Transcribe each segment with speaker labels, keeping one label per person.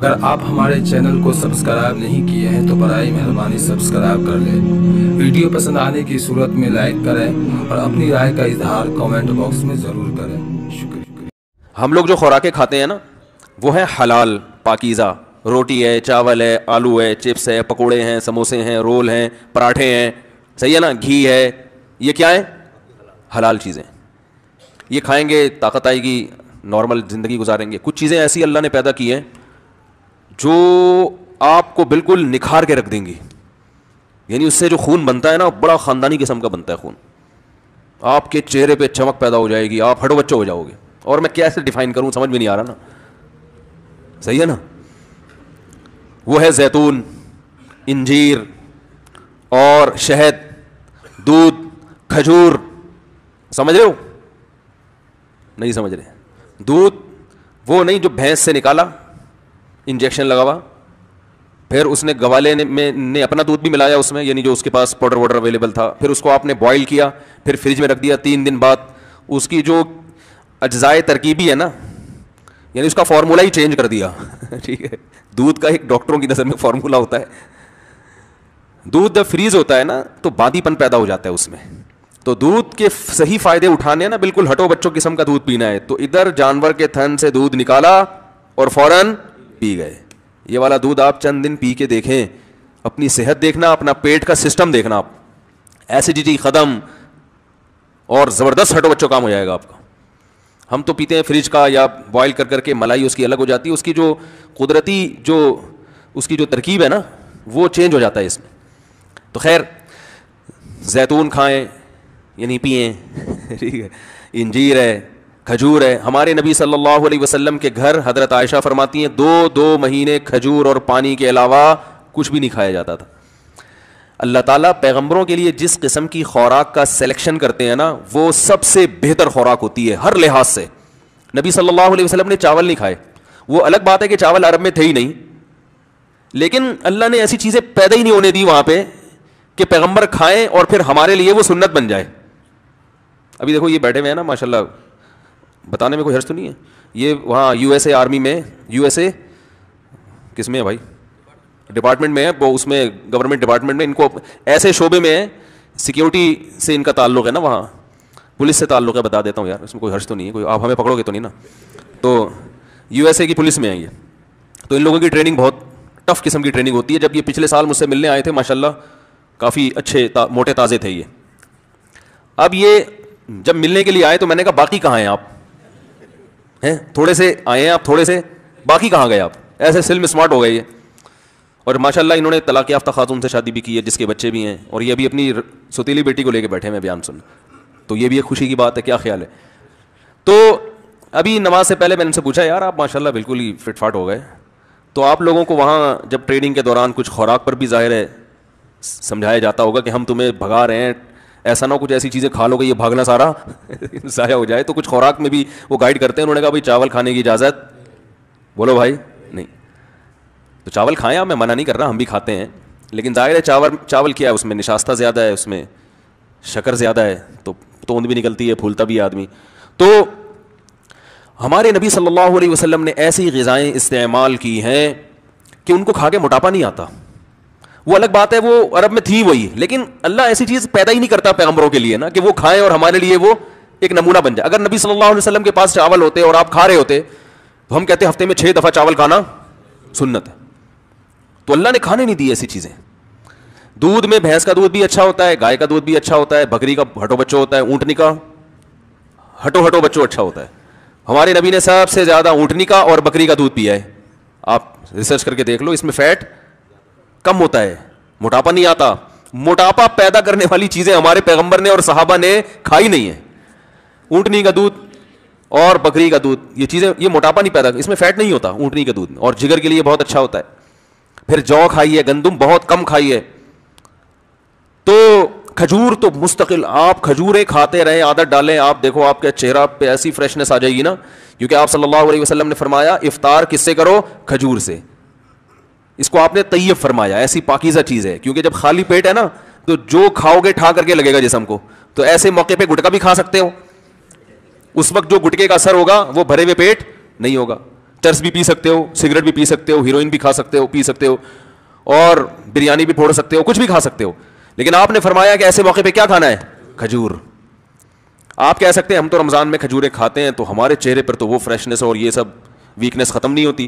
Speaker 1: اگر آپ ہمارے چینل کو سبسکرائب نہیں کیے ہیں تو برائے مہربانی سبسکرائب کر لیں. ویڈیو پسند آنے کی صورت میں لائک کریں اور اپنی رائے کا اظہار کامنٹ باکس میں ضرور کریں. شکریہ.
Speaker 2: ہم لوگ جو خوراکیں کھاتے ہیں نا وہ ہیں حلال پاکیزہ. روٹی ہے, چاول ہے, آلو ہے, چپس ہے, پکوڑے ہیں, سموسے ہیں, رول ہیں, پراٹھے ہیں, صحیح ہے نا, گھی ہے. یہ کیا ہے؟ حلال چیزیں. یہ کھائیں گے طاقت آئے گی, نارمل زندگی گزاریں گے. کچھ چیزیں ایسی اللہ نے پیدا کی ہیں جو آپ کو بالکل نکھار کے رکھ دیں گی. یعنی اس سے جو خون بنتا ہے نا بڑا خاندانی قسم کا بنتا ہے خون. آپ کے چہرے پہ چمک پیدا ہو جائے گی, آپ ہٹو بچے ہو جاؤ گے. اور میں کیسے ڈیفائن کروں سمجھ میں نہیں آ رہا نا. صحیح ہے نا. وہ ہے زیتون, انجیر اور شہد, دودھ, کھجور. سمجھ رہے ہو؟ نہیں سمجھ رہے. دودھ وہ نہیں جو بھینس سے نکالا, انجیکشن لگا ہوا, پھر اس نے گوالے نے اپنا دودھ بھی ملایا اس میں, یعنی جو اس کے پاس پاؤڈر واڈر اویلیبل تھا, پھر اس کو آپ نے بوائل کیا, پھر فریج میں رکھ دیا. 3 دن بعد اس کی جو اجزائے ترکیبی ہے نا, یعنی اس کا فارمولہ ہی چینج کر دیا. ٹھیک ہے. دودھ کا ایک ڈاکٹروں کی نظر میں فارمولہ ہوتا ہے. دودھ جب فریز ہوتا ہے نا تو باندی پن پیدا ہو جاتا ہے اس میں. تو دودھ کے صحیح فائدے اٹھانے ہیں نا, بالکل ہٹو بچوں قسم کا دودھ پینا ہے, تو ادھر جانور کے تھن سے دودھ نکالا اور فوراً پی گئے. یہ والا دودھ آپ چند دن پی کے دیکھیں, اپنی صحت دیکھنا, اپنا پیٹ کا سسٹم دیکھنا, آپ ایسیڈیٹی ختم اور زبردست ہٹو بچوں کام ہو جائے گا آپ کا. ہم تو پیتے ہیں فریج کا یا بوائل کر کر کے, ملائی اس کی الگ ہو جاتی ہے, اس کی جو قدرتی جو اس کی جو ترکیب ہے نا وہ چینج ہو جاتا ہے اس میں. تو خیر, زیتون کھائیں یعنی پئیں. ٹھیک ہے. انجیر ہے, کھجور ہے. ہمارے نبی صلی اللہ علیہ وسلم کے گھر حضرت عائشہ فرماتی ہیں 2 مہینے کھجور اور پانی کے علاوہ کچھ بھی نہیں کھایا جاتا تھا. اللہ تعالیٰ پیغمبروں کے لیے جس قسم کی خوراک کا سلیکشن کرتے ہیں نا وہ سب سے بہتر خوراک ہوتی ہے ہر لحاظ سے. نبی صلی اللہ علیہ وسلم نے چاول نہیں کھائے. وہ الگ بات ہے کہ چاول عرب میں تھے ہی نہیں, لیکن اللہ نے ایسی چیزیں پیدا ہی نہیں ہونے دی وہاں پہ کہ پیغمبر کھائیں اور پھر ہمارے لیے وہ سنت بن جائے. ابھی دیکھو یہ بیٹھے ہوئے ہیں نا ماشاءاللہ, بتانے میں کوئی حرج تو نہیں ہے, یہ وہاں یو ایس اے آرمی میں, یو ایس اے کس میں ہے بھائی, ڈپارٹمنٹ میں ہے وہ, اس میں گورنمنٹ ڈپارٹمنٹ میں, ان کو ایسے شعبے میں ہے, سیکیورٹی سے ان کا تعلق ہے نا, وہاں پولیس سے تعلق ہے. بتا دیتا ہوں یار, اس میں کوئی حرج تو نہیں ہے, کوئی آپ ہمیں پکڑو گے تو نہیں نا. تو یو ایس اے کی پولیس میں ہے یہ. تو ان لوگوں کی ٹریننگ بہت ٹف قسم کی ٹریننگ ہوتی ہے. جب یہ پچھلے سال مجھ سے ملنے آئے تھے ماشاءاللہ کافی اچھے موٹے تازے تھے یہ. اب یہ جب ملنے کے لیے آئے تو میں نے کہا باقی کہاں ہیں آپ, ہیں تھوڑے سے آئے ہیں آپ, تھوڑے سے, باقی کہاں گئے آپ؟ ایسے سل میں اسمارٹ ہو گئے یہ. اور ماشاءاللہ انہوں نے طلاق یافتہ خاتون سے شادی بھی کی ہے جس کے بچے بھی ہیں, اور یہ ابھی اپنی ستیلی بیٹی کو لے کے بیٹھے ہیں بیان سن. تو یہ بھی ایک خوشی کی بات ہے. کیا خیال ہے؟ تو ابھی نماز سے پہلے میں نے ان سے پوچھا یار آپ ماشاءاللہ بالکل ہی فٹ فاٹ ہو گئے, تو آپ لوگوں کو وہاں جب ٹریننگ کے دوران کچھ خوراک پر بھی ظاہر ہے سمجھایا جاتا ہوگا کہ ہم تمہیں بھگا رہے ہیں, ایسا نہ کچھ ایسی چیزیں کھا لو گے یہ بھاگنا سارا ضائع ہو جائے, تو کچھ خوراک میں بھی وہ گائیڈ کرتے ہیں. انہوں نے کہا بھائی چاول کھانے کی اجازت, بولو بھائی نہیں, تو چاول کھائیں آپ, میں منع نہیں کر رہا, ہم بھی کھاتے ہیں, لیکن ظاہر ہے چاول کیا ہے, اس میں نشاستہ زیادہ ہے, اس میں شکر زیادہ ہے, تو توند بھی نکلتی ہے, پھولتا بھی آدمی. تو ہمارے نبی صلی اللہ علیہ وسلم نے ایسی غذائیں استعمال کی ہیں کہ ان کو کھا کے موٹاپا نہیں آتا. وہ الگ بات ہے وہ عرب میں تھی وہی, لیکن اللہ ایسی چیز پیدا ہی نہیں کرتا پیغمبروں کے لیے نا کہ وہ کھائیں اور ہمارے لیے وہ ایک نمونہ بن جائے. اگر نبی صلی اللہ علیہ وسلم کے پاس چاول ہوتے اور آپ کھا رہے ہوتے تو ہم کہتے ہفتے میں 6 دفعہ چاول کھانا سنت ہے. تو اللہ نے کھانے نہیں دی ایسی چیزیں. دودھ میں بھینس کا دودھ بھی اچھا ہوتا ہے, گائے کا دودھ بھی اچھا ہوتا ہے, بکری کا ہٹو بچوں ہوتا ہے, اونٹنی کا ہٹو بچوں اچھا ہوتا ہے. ہمارے نبی نے سب سے زیادہ اونٹنی کا اور بکری کا دودھ پیا ہے. آپ ریسرچ کر کے دیکھ لو, اس میں فیٹ کم ہوتا ہے, موٹاپا نہیں آتا. موٹاپا پیدا کرنے والی چیزیں ہمارے پیغمبر نے اور صحابہ نے کھائی نہیں ہیں. اونٹنی کا دودھ اور بکری کا دودھ, یہ چیزیں یہ موٹاپا نہیں پیدا, اس میں فیٹ نہیں ہوتا اونٹنی کے دودھ میں, اور جگر کے لیے بہت اچھا ہوتا ہے. پھر جو کھائیے, گندم بہت کم کھائیے. تو کھجور تو مستقل آپ کھجوریں کھاتے رہیں, عادت ڈالیں, آپ دیکھو آپ کے چہرہ پہ ایسی فریشنس آ جائے گی نا, کیونکہ آپ صلی اللہ علیہ وسلم نے فرمایا افطار کس سے کرو, کھجور سے. اس کو آپ نے طیب فرمایا, ایسی پاکیزہ چیز ہے, کیونکہ جب خالی پیٹ ہے نا تو جو کھاؤ گے ٹھا کر کے لگے گا جسم کو. تو ایسے موقع پہ گٹکا بھی کھا سکتے ہو, اس وقت جو گٹکے کا اثر ہوگا وہ بھرے ہوئے پیٹ نہیں ہوگا. چرس بھی پی سکتے ہو, سگریٹ بھی پی سکتے ہو, ہیروئن بھی کھا سکتے ہو, پی سکتے ہو, اور بریانی بھی پھوڑ سکتے ہو, کچھ بھی کھا سکتے ہو. لیکن آپ نے فرمایا کہ ایسے موقع پہ کیا کھانا ہے؟ کھجور. آپ کہہ سکتے ہیں ہم تو رمضان میں کھجوریں کھاتے ہیں تو ہمارے چہرے پر تو وہ فریشنس اور یہ سب ویکنس ختم نہیں ہوتی.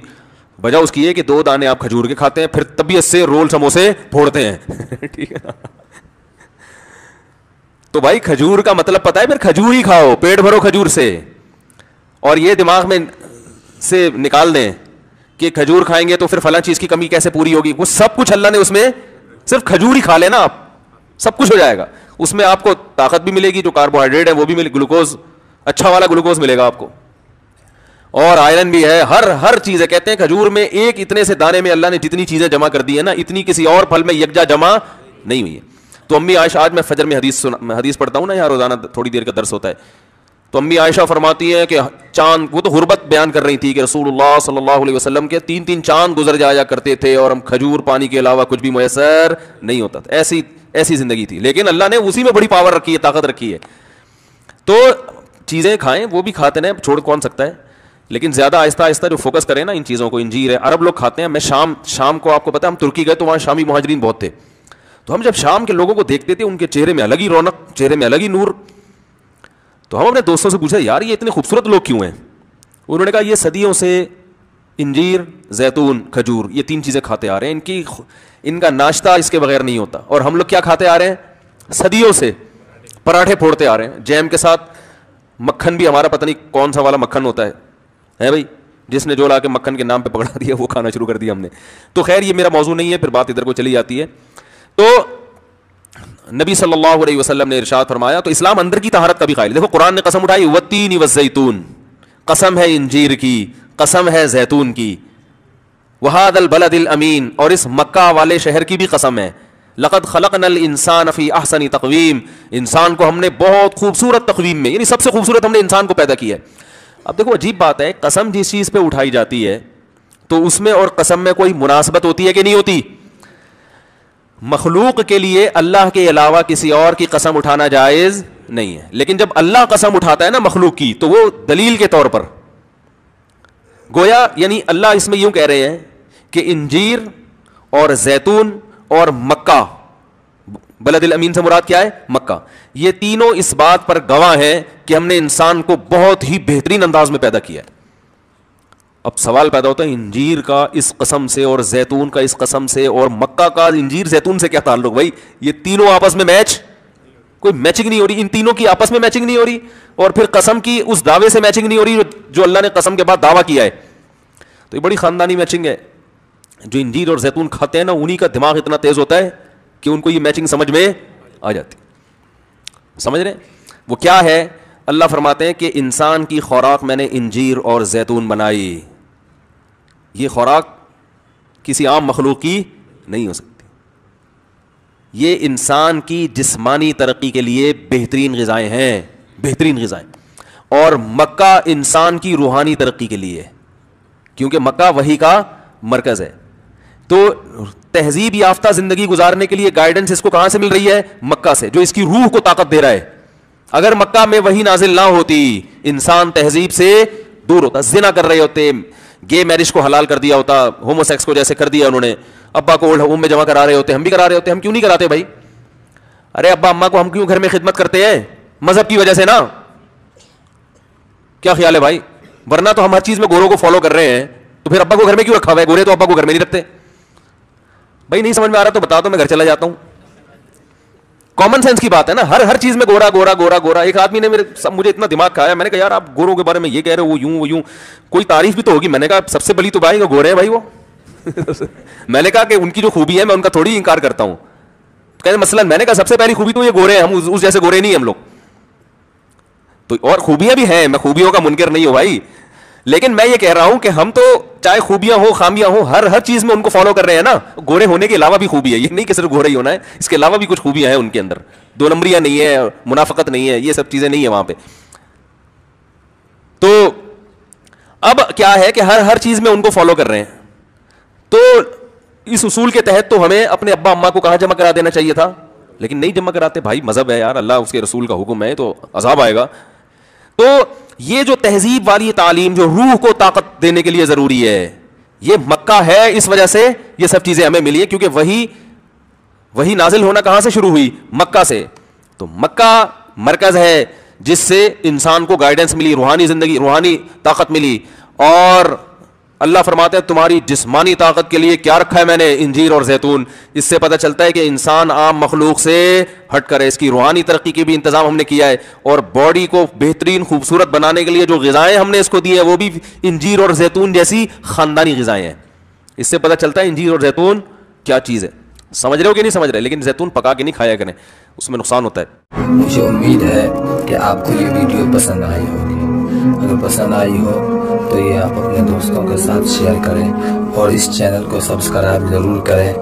Speaker 2: وجہ اس کی ہے کہ 2 دانے آپ کھجور کے کھاتے ہیں, پھر طبیعت سے رول سموسے پھوڑتے ہیں. ٹھیک ہے نا. تو بھائی کھجور کا مطلب پتا ہے, پھر کھجور ہی کھاؤ, پیٹ بھرو کھجور سے. اور یہ دماغ میں سے نکال دیں کہ کھجور کھائیں گے تو پھر فلاں چیز کی کمی کیسے پوری ہوگی. وہ سب کچھ اللہ نے اس میں, صرف کھجور ہی کھا لینا آپ, سب کچھ ہو جائے گا. اس میں آپ کو طاقت بھی ملے گی, جو کاربوہائیڈریٹ ہے وہ بھی ملے, گلوکوز اچھا والا گلوکوز ملے گا آپ کو, اور آئرن بھی ہے, ہر چیز ہے. کہتے ہیں کھجور میں ایک اتنے سے دانے میں اللہ نے جتنی چیزیں جمع کر دی ہے نا, اتنی کسی اور پھل میں یکجا جمع نہیں ہوئی ہے. تو امی عائشہ, آج میں فجر میں حدیث پڑھتا ہوں نا یہاں روزانہ, تھوڑی دیر کا درس ہوتا ہے, تو امی عائشہ فرماتی ہے کہ چاند, وہ تو غربت بیان کر رہی تھی کہ رسول اللہ صلی اللہ علیہ وسلم کے 3 چاند گزر جایا کرتے تھے اور ہم کھجور پانی کے علاوہ کچھ بھی میسر نہیں ہوتا تھا. ایسی زندگی تھی, لیکن اللہ نے اسی میں بڑی پاور رکھی ہے, طاقت رکھی ہے. تو چیزیں کھائیں, وہ بھی کھاتے ہیں, چھوڑ کون سکتا ہے, لیکن زیادہ آہستہ آہستہ جو فوکس کریں نا ان چیزوں کو. انجیر ہے, عرب لوگ کھاتے ہیں. میں شام کو, آپ کو پتا ہے ہم ترکی گئے تو وہاں شامی مہاجرین بہت تھے, تو ہم جب شام کے لوگوں کو دیکھتے تھے ان کے چہرے میں الگ ہی رونق, چہرے میں الگ ہی نور. تو ہم اپنے دوستوں سے پوچھا یار یہ اتنے خوبصورت لوگ کیوں ہیں؟ انہوں نے کہا یہ صدیوں سے انجیر, زیتون, کھجور, یہ 3 چیزیں کھاتے آ رہے ہیں, ان کا ناشتہ اس کے بغیر نہیں ہوتا. اور ہم لوگ کیا کھاتے آ رہے ہیں؟ صدیوں سے پراٹھے پھوڑتے آ رہے ہیں, جیم کے ساتھ مکھن بھی ہمارا پتہ نہیں کون سا والا مکھن ہوتا ہے بھائی, جس نے جو لا کے مکھن کے نام پہ پکڑا دیا وہ کھانا شروع کر دیا ہم نے. تو خیر یہ میرا موضوع نہیں ہے, پھر بات ادھر کو چلی جاتی ہے. تو نبی صلی اللہ علیہ وسلم نے ارشاد فرمایا, تو اسلام اندر کی طہارت کا بھی قائل. دیکھو قرآن نے قسم اٹھائی, والتین والزیتون, قسم ہے انجیر کی, قسم ہے زیتون کی, وہذا البلد الامین, اور اس مکہ والے شہر کی بھی قسم ہے. لقد خلقنا الانسان فی احسن تقویم, انسان کو ہم نے بہت خوبصورت تقویم میں, یعنی سب سے خوبصورت ہم نے انسان کو پیدا کیا ہے. اب دیکھو عجیب بات ہے, قسم جس چیز پہ اٹھائی جاتی ہے تو اس میں اور قسم میں کوئی مناسبت ہوتی ہے کہ نہیں ہوتی؟ مخلوق کے لیے اللہ کے علاوہ کسی اور کی قسم اٹھانا جائز نہیں ہے, لیکن جب اللہ قسم اٹھاتا ہے نا مخلوق کی تو وہ دلیل کے طور پر, گویا یعنی اللہ اس میں یوں کہہ رہے ہیں کہ انجیر اور زیتون اور مکہ, بلد الامین سے مراد کیا ہے؟ مکہ, یہ تینوں اس بات پر گواہ ہیں کہ ہم نے انسان کو بہت ہی بہترین انداز میں پیدا کیا ہے. اب سوال پیدا ہوتا ہے انجیر کا اس قسم سے اور زیتون کا اس قسم سے اور مکہ کا انجیر زیتون سے کیا تعلق؟ بھائی یہ تینوں آپس میں کوئی میچنگ نہیں ہو رہی, ان تینوں کی آپس میں میچنگ نہیں ہو رہی, اور پھر قسم کی اس دعوے سے میچنگ نہیں ہو رہی جو اللہ نے قسم کے بعد دعویٰ کیا ہے. تو یہ بڑی خاندانی میچنگ ہے. جو انجیر اور زیتون کھاتے ہیں نا انہی کا دماغ اتنا تیز ہوتا ہے کہ ان کو یہ میچنگ سمجھ میں آ جاتی. سمجھ رہے وہ کیا ہے؟ اللہ فرماتے ہیں کہ انسان کی خوراک میں نے انجیر اور زیتون بنائی. یہ خوراک کسی عام مخلوق کی نہیں ہو سکتی. یہ انسان کی جسمانی ترقی کے لیے بہترین غذائیں ہیں, بہترین غذائیں. اور مکہ انسان کی روحانی ترقی کے لیے, کیونکہ مکہ وحی کا مرکز ہے. تو تہذیب یافتہ زندگی گزارنے کے لیے گائیڈنس اس کو کہاں سے مل رہی ہے؟ مکہ سے, جو اس کی روح کو طاقت دے رہا ہے. اگر مکہ میں وہی نازل نہ ہوتی انسان تہذیب سے دور ہوتا, زنا کر رہے ہوتے, گے میرج کو حلال کر دیا ہوتا, ہومو سیکس کو جیسے کر دیا انہوں نے, ابا کو اولڈ ہوم میں جمع کرا رہے ہوتے, ہم بھی کرا رہے ہوتے. ہم کیوں نہیں کراتے بھائی؟ ارے ابا اماں کو ہم کیوں گھر میں خدمت کرتے ہیں؟ مذہب کی وجہ سے نا. کیا خیال ہے بھائی؟ ورنہ تو ہم ہر چیز میں گوروں کو فالو کر رہے ہیں, تو پھر ابا کو گھر میں کیوں رکھا ہوا ہے؟ گورے تو ابا کو گھر میں نہیں رکھتے. بھائی نہیں سمجھ میں آ رہا تو بتا دو, میں گھر چلا جاتا ہوں. کامن سینس کی بات ہے نا, ہر چیز میں گورا گورا گورا گورا. ایک آدمی نے مجھے اتنا دماغ کھایا, میں نے کہا یار آپ گوروں کے بارے میں یہ کہہ رہے ہو, وہ یوں, کوئی تعریف بھی تو ہوگی. میں نے کہا سب سے بڑی تو بھائی گورے ہیں بھائی وہ. میں نے کہا کہ ان کی جو خوبی ہے میں ان کا تھوڑی انکار کرتا ہوں. کہتے مثلاً میں نے کہا سب سے پہلی خوبی تو یہ گورے ہیں, ہم اس جیسے گورے نہیں ہم لوگ. تو اور خوبیاں بھی ہیں, میں خوبیوں کا منکر نہیں ہوں بھائی, لیکن میں یہ کہہ رہا ہوں کہ ہم تو چاہے خوبیاں ہو خامیاں ہو ہر چیز میں ان کو فالو کر رہے ہیں نا. گورے ہونے کے علاوہ بھی خوبی ہے, یہ نہیں کہ صرف گورے ہی ہونا ہے, اس کے علاوہ بھی کچھ خوبیاں ہیں ان کے اندر. 2 نمبریاں نہیں ہے, منافقت نہیں ہے, یہ سب چیزیں نہیں ہے وہاں پہ. تو اب کیا ہے کہ ہر چیز میں ان کو فالو کر رہے ہیں. تو اس اصول کے تحت تو ہمیں اپنے ابا اماں کو کہاں جمع کرا دینا چاہیے تھا, لیکن نہیں جمع کراتے. بھائی مذہب ہے یار, اللہ اس کے رسول کا حکم ہے, تو عذاب آئے گا. تو یہ جو تہذیب والی تعلیم جو روح کو طاقت دینے کے لیے ضروری ہے، یہ مکہ ہے، اس وجہ سے یہ سب چیزیں ہمیں ملی ہے، کیونکہ وہی نازل ہونا کہاں سے شروع ہوئی؟ مکہ سے. تو مکہ مرکز ہے جس سے انسان کو گائیڈنس ملی، روحانی زندگی، روحانی طاقت ملی. اور اللہ فرماتے ہیں تمہاری جسمانی طاقت کے لیے کیا رکھا ہے میں نے؟ انجیر اور زیتون. اس سے پتہ چلتا ہے کہ انسان عام مخلوق سے ہٹ کر ہے، اس کی روحانی ترقی کے بھی انتظام ہم نے کیا ہے. اور باڈی کو بہترین خوبصورت بنانے کے لیے جو غذائیں ہم نے اس کو دی ہیں وہ بھی انجیر اور زیتون جیسی خاندانی غذائیں ہیں. اس سے پتہ چلتا ہے انجیر اور زیتون کیا چیز ہے. سمجھ رہے ہو کہ نہیں سمجھ رہے؟ لیکن زیتون پکا کے نہیں کھایا کریں، اس میں نقصان ہوتا ہے.
Speaker 1: مجھے امید ہے کہ آپ کو یہ ویڈیو پسند آئی ہوگی. اگر پسند آئی ہو تو یہ آپ اپنے دوستوں کے ساتھ شیئر کریں اور اس چینل کو سبسکرائب ضرور کریں